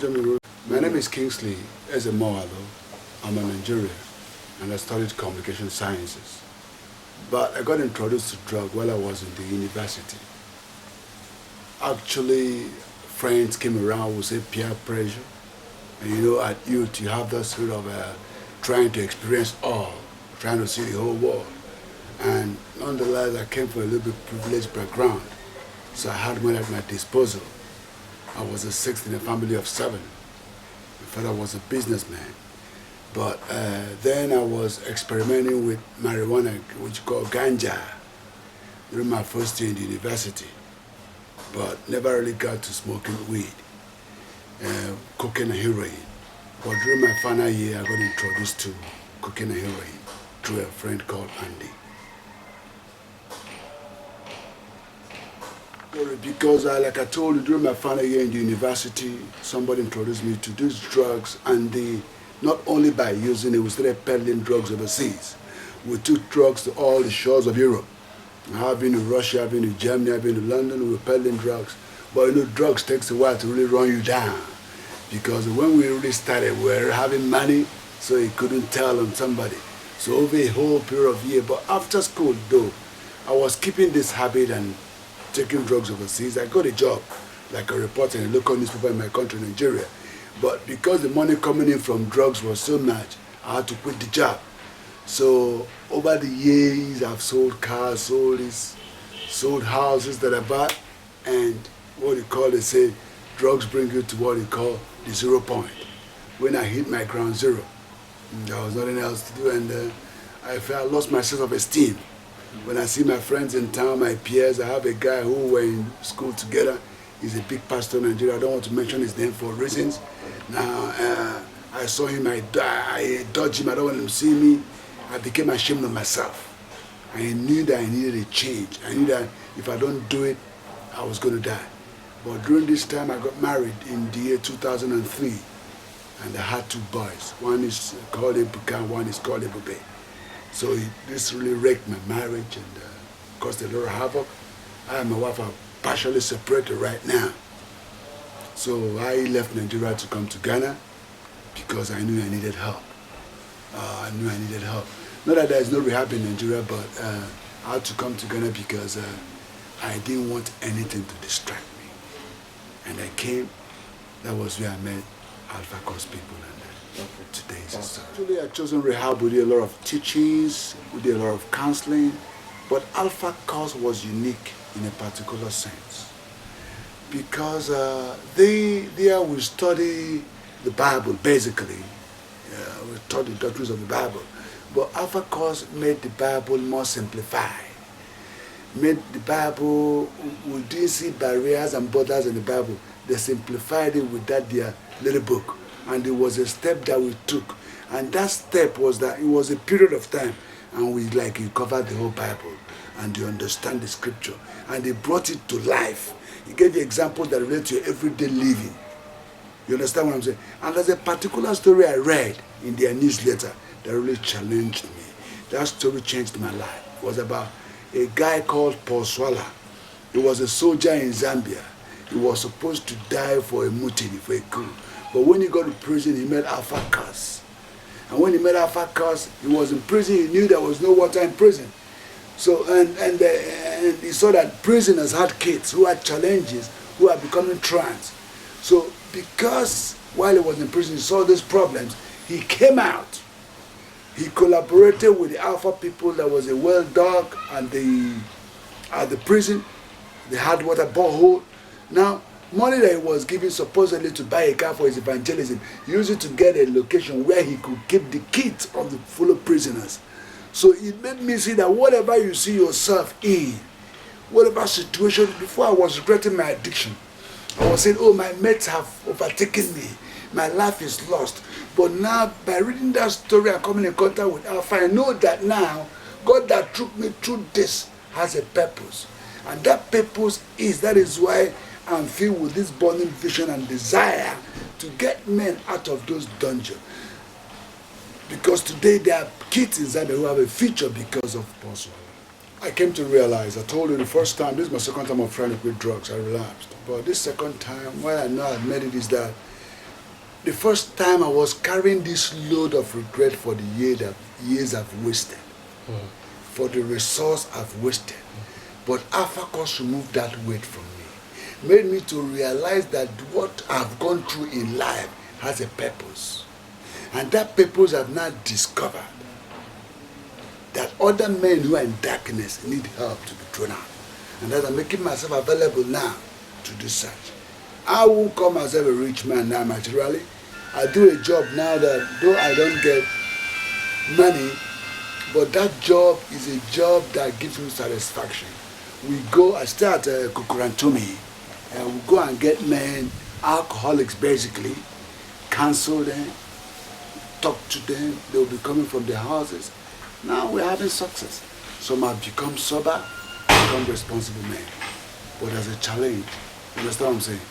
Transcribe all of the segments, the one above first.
My name is Kingsley Ezemowalo. I'm a Nigerian and I studied communication sciences. But I got introduced to drug while I was in the university. Actually, friends came around who say peer pressure. And you know, at youth, you have that sort of trying to experience all, trying to see the whole world. And nonetheless, I came from a little bit privileged background. So I had money at my disposal. I was the sixth in a family of 7. My father was a businessman. But then I was experimenting with marijuana, which you call ganja, during my first year in the university. But never really got to smoking weed, cocaine and heroin. But during my final year, I got introduced to cocaine and heroin through a friend called Andy. Because like I told you, during my final year in the university, somebody introduced me to these drugs, and not only by using it, we started peddling drugs overseas. We took drugs to all the shores of Europe. I've been to Russia, I've been to Germany, I've been to London, we were peddling drugs. But you know, drugs takes a while to really run you down. Because when we really started, we were having money, so you couldn't tell on somebody. So over a whole period of years, but after school though, I was keeping this habit and taking drugs overseas. I got a job, like a reporter in a local newspaper in my country, Nigeria. But because the money coming in from drugs was so much, I had to quit the job. So over the years, I've sold cars, sold houses that I bought, and what you call, they say, drugs bring you to what you call the 0 point. When I hit my ground zero, there was nothing else to do, and I lost my sense of esteem. When I see my friends in town, my peers, I have a guy who were in school together. He's a big pastor in Nigeria. I don't want to mention his name for reasons. Now, I saw him, I dodged him, I don't want him to see me. I became ashamed of myself. I knew that I needed a change. I knew that if I don't do it, I was going to die. But during this time, I got married in the year 2003. And I had 2 boys. One is called Ebuka, one is called Ebube. So this really wrecked my marriage and caused a lot of havoc. I and my wife are partially separated right now. So I left Nigeria to come to Ghana because I knew I needed help. Not that there is no rehab in Nigeria, but I had to come to Ghana because I didn't want anything to distract me. And I came. That was where I met Alpha Course people. Today's story. Actually, I chosen rehab. We did a lot of teachings, we did a lot of counseling, but Alpha Course was unique in a particular sense because there we study the Bible basically. We taught the doctrines of the Bible, but Alpha Course made the Bible more simplified. Made the Bible, we didn't see barriers and borders in the Bible. They simplified it with that their little book. And it was a step that we took. And that step was that it was a period of time. And we you covered the whole Bible. And you understand the scripture. And they brought it to life. You get the examples that relate to your everyday living. You understand what I'm saying? And there's a particular story I read in their newsletter that really challenged me. That story changed my life. It was about a guy called Paul Swala. He was a soldier in Zambia. He was supposed to die for a mutiny, for a coup. But when he got to prison, he met Alpha Course. And when he met Alpha Course, he was in prison. He knew there was no water in prison. So, and he saw that prisoners had kids who had challenges, who are becoming trans. So, because while he was in prison, he saw these problems, he came out. He collaborated with the Alpha people. There was a well dug at the prison. They had water borehole. Now, money that he was given supposedly to buy a car for his evangelism, he used it to get a location where he could keep the kids of the fellow prisoners. So it made me see that whatever you see yourself in, whatever situation, before I was regretting my addiction, I was saying, oh, my mates have overtaken me, my life is lost. But now, by reading that story and coming in contact with Alpha, I know that now, God that took me through this has a purpose. And that purpose that is why I'm filled with this burning vision and desire to get men out of those dungeons. Because today there are kids in Zambia who have a future because of Paul Swala. I came to realize, I told you the first time, this is my second time of trying to quit drugs, I relapsed. But this second time, what I know I've made it is that the first time I was carrying this load of regret for the years I've wasted, for the resource I've wasted. But Alpha Course removed that weight from me, made me to realize that what I've gone through in life has a purpose. And that purpose I've now discovered, that other men who are in darkness need help to be thrown out. And that I'm making myself available now to do such. I won't call myself a rich man now materially. I do a job now that, though I don't get money, but that job is a job that gives me satisfaction. I start Kukurantumi, and we go and get men, alcoholics basically, counsel them, talk to them, they'll be coming from their houses. Now we're having success. Some have become sober, become responsible men. But there's a challenge. You understand what I'm saying?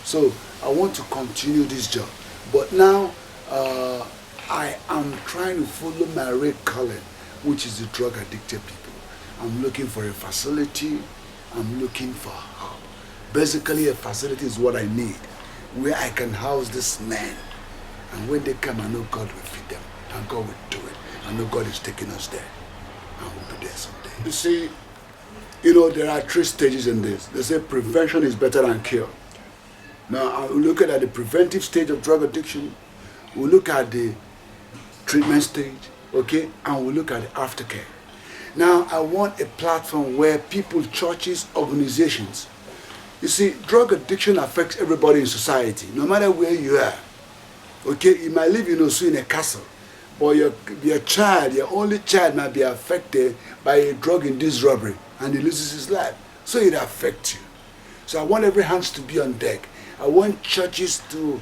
So I want to continue this job. But now I am trying to follow my red calling, which is the drug addicted people. I'm looking for a facility. I'm looking for help. Basically, a facility is what I need, where I can house these men. And when they come, I know God will feed them. And God will do it. I know God is taking us there. And we'll be there someday. You see, there are 3 stages in this. They say prevention is better than cure. Now, we look at the preventive stage of drug addiction. We look at the treatment stage, okay? And we look at the aftercare. Now, I want a platform where people, churches, organizations. You see, drug addiction affects everybody in society, no matter where you are. Okay, you might live in a castle, but your child, your only child might be affected by a drug-induced robbery, and he loses his life. So it affects you. So I want every hands to be on deck. I want churches to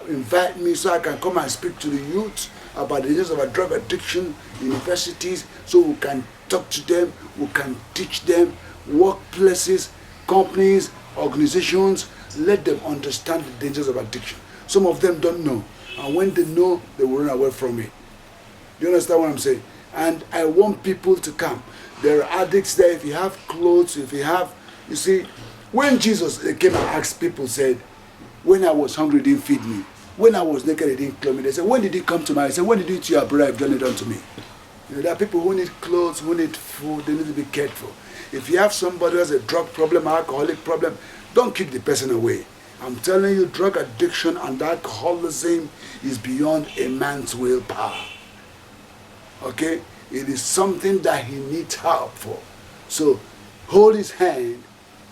invite me so I can come and speak to the youth about the issues of drug addiction, universities, so we can talk to them, we can teach them, workplaces, companies, organizations, let them understand the dangers of addiction. Some of them don't know, and when they know, they will run away from it. Do you understand what I'm saying? And I want people to come. There are addicts there. If you have clothes, you see, when Jesus came and asked people, said, when I was hungry, he didn't feed me. When I was naked, he didn't clothe me. They said, when did he come to me? I said, when did you eat your brother, you've done it unto me? There are people who need clothes, who need food, they need to be cared for. If you have somebody who has a drug problem, alcoholic problem, don't kick the person away. I'm telling you, drug addiction and alcoholism is beyond a man's willpower. Okay? It is something that he needs help for. So, hold his hand,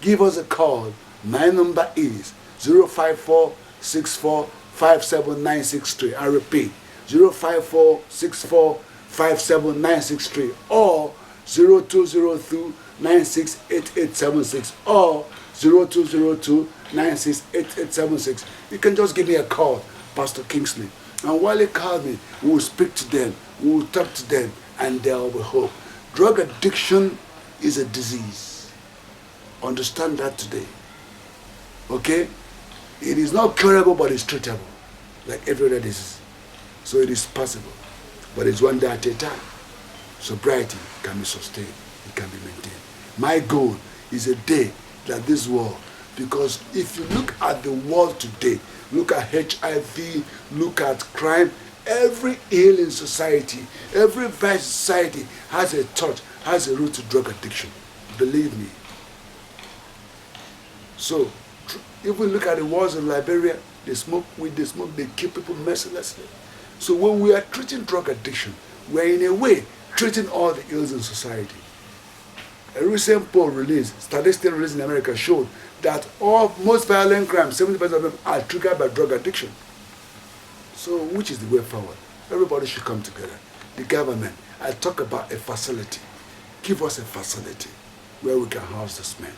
give us a call. My number is 05464579663. I repeat, 05464579663 or 0202968876 or 0202968876. You can just give me a call, Pastor Kingsley. And while you call me, we will speak to them, we will talk to them, and there will be hope. Drug addiction is a disease. Understand that today. Okay? It is not curable, but it's treatable, like every other disease. So it is possible, but it's one day at a time. Sobriety can be sustained, it can be maintained. My goal is a day like this world, because if you look at the world today, look at HIV, look at crime, every ill in society, every vice society has a touch, has a root to drug addiction. Believe me. So, if we look at the wars in Liberia, they smoke weed, they kill people mercilessly. So when we are treating drug addiction, we are in a way treating all the ills in society. A recent poll released, statistics released in America showed that most violent crimes, 70% of them are triggered by drug addiction. So which is the way forward? Everybody should come together. The government, I talk about a facility. Give us a facility where we can house this man,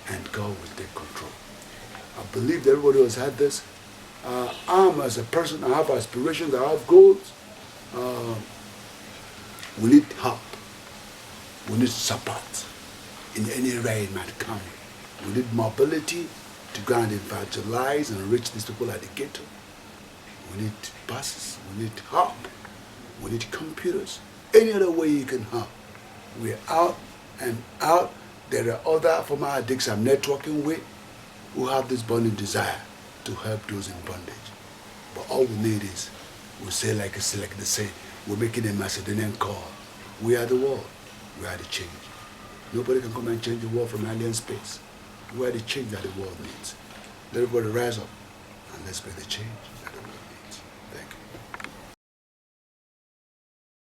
and God will take control. I believe that everybody has had this. I'm as a person, I have aspirations, I have goals. We need help. We need support in any area it might come. We need mobility to go and evangelize and reach these people at the ghetto. We need buses, we need help, we need computers. Any other way you can help. We're out and out. There are other former addicts I'm networking with who have this burning desire to help those in bondage. But all we need is, we say like they say, we're making a Macedonian call. We are the world. We are the change. Nobody can come and change the world from alien space. We are the change that the world needs. Let everybody rise up and let's make the change.